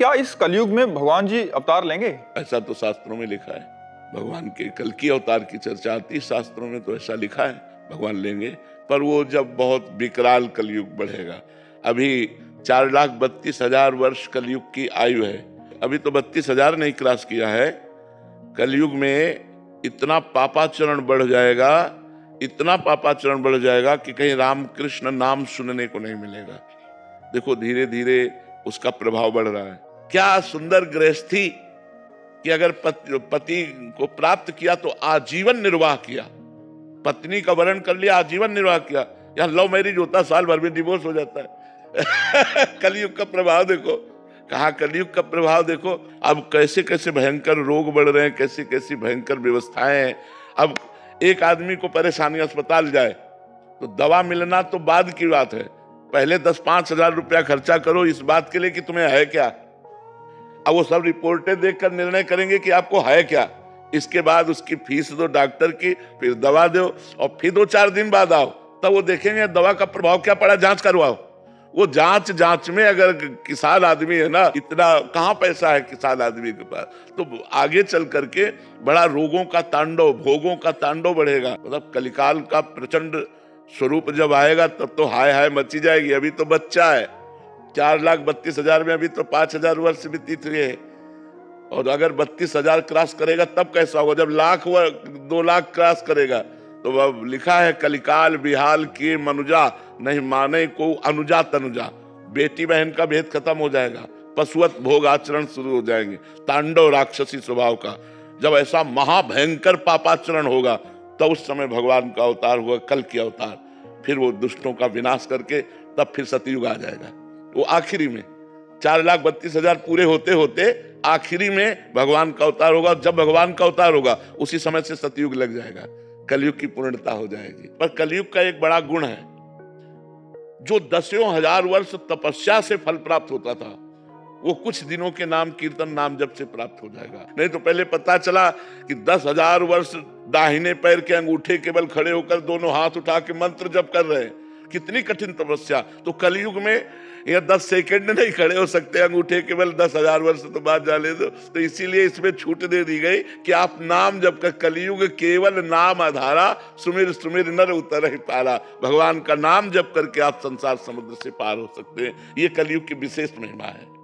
क्या इस कलयुग में भगवान जी अवतार लेंगे? ऐसा तो शास्त्रों में लिखा है। भगवान के कल की अवतार की चर्चा आती है शास्त्रों में, तो ऐसा लिखा है भगवान लेंगे। पर वो जब बहुत विकराल कलयुग बढ़ेगा। अभी 4,32,000 वर्ष कलयुग की आयु है। अभी तो 32,000 नहीं क्रॉस किया है। कलयुग में इतना पापाचरण बढ़ जाएगा, इतना पापाचरण बढ़ जाएगा कि कहीं रामकृष्ण नाम सुनने को नहीं मिलेगा। देखो धीरे धीरे उसका प्रभाव बढ़ रहा है। क्या सुंदर गृहस्थी कि अगर पति को प्राप्त किया तो आजीवन निर्वाह किया, पत्नी का वरण कर लिया, आजीवन निर्वाह किया। यहाँ लव मैरिज होता साल भर में डिवोर्स हो जाता है। कलयुग का प्रभाव देखो, कहा कलयुग का प्रभाव देखो। अब कैसे कैसे भयंकर रोग बढ़ रहे हैं, कैसी कैसी भयंकर व्यवस्थाएं हैं। अब एक आदमी को परेशानी, अस्पताल जाए तो दवा मिलना तो बाद की बात है, पहले 10-5 हजार रुपया खर्चा करो इस बात के लिए कि तुम्हें है क्या। अब वो सब रिपोर्टें देखकर निर्णय करेंगे कि आपको है क्या। इसके बाद उसकी फीस दो डॉक्टर की, फिर दवा दो, और फिर 2-4 दिन बाद आओ, तब वो देखेंगे दवा का प्रभाव क्या पड़ा, जांच करवाओ। वो जांच में अगर किसान आदमी है ना, इतना कहाँ पैसा है किसान आदमी के पास, तो आगे चल करके बड़ा रोगों का तांडव, भोगों का तांडव बढ़ेगा। मतलब कलिकाल का प्रचंड स्वरूप जब आएगा तब तो हाय हाय मची जाएगी। अभी तो बच्चा है, 4,32,000 में अभी तो 5,000 वर्ष व्यतीत हुए हैं। और अगर 32,000 क्रॉस करेगा तब कैसा होगा, जब 2 लाख क्रॉस करेगा। तो अब लिखा है कलिकाल बिहाल किए मनुजा, नहीं माने को अनुजा तनुजा। बेटी बहन का भेद खत्म हो जाएगा, पशुवत भोग आचरण शुरू हो जाएंगे, तांडव राक्षसी स्वभाव का। जब ऐसा महाभयंकर पापाचरण होगा तब उस समय भगवान का अवतार हुआ, कल की अवतार। फिर वो दुष्टों का विनाश करके तब फिर सतयुग आ जाएगा। वो आखिरी में 4,32,000 पूरे होते होते आखिरी में भगवान का अवतार होगा। जब भगवान का अवतार होगा उसी समय से सतयुग लग जाएगा, कलयुग की पूर्णता हो जाएगी। पर कलयुग का एक बड़ा गुण है, जो 10,000 वर्ष तपस्या से फल प्राप्त होता था वो कुछ दिनों के नाम कीर्तन नाम जप से प्राप्त हो जाएगा। नहीं तो पहले पता चला कि 10,000 वर्ष दाहिने पैर के अंगूठे केवल खड़े होकर दोनों हाथ उठा के मंत्र जप कर रहे हैं, कितनी कठिन तपस्या। तो कलयुग में यह 10 सेकंड नहीं खड़े हो सकते अंगूठे केवल, 10,000 वर्ष तो बाद जाने दो। तो इसीलिए इसमें छूट दे दी गई कि आप नाम जप कर, कलयुग केवल नाम आधारा, सुमिर सुमिर नर उतर ही पारा। भगवान का नाम जप करके आप संसार समुद्र से पार हो सकते हैं। ये कलयुग की विशेष महिमा है।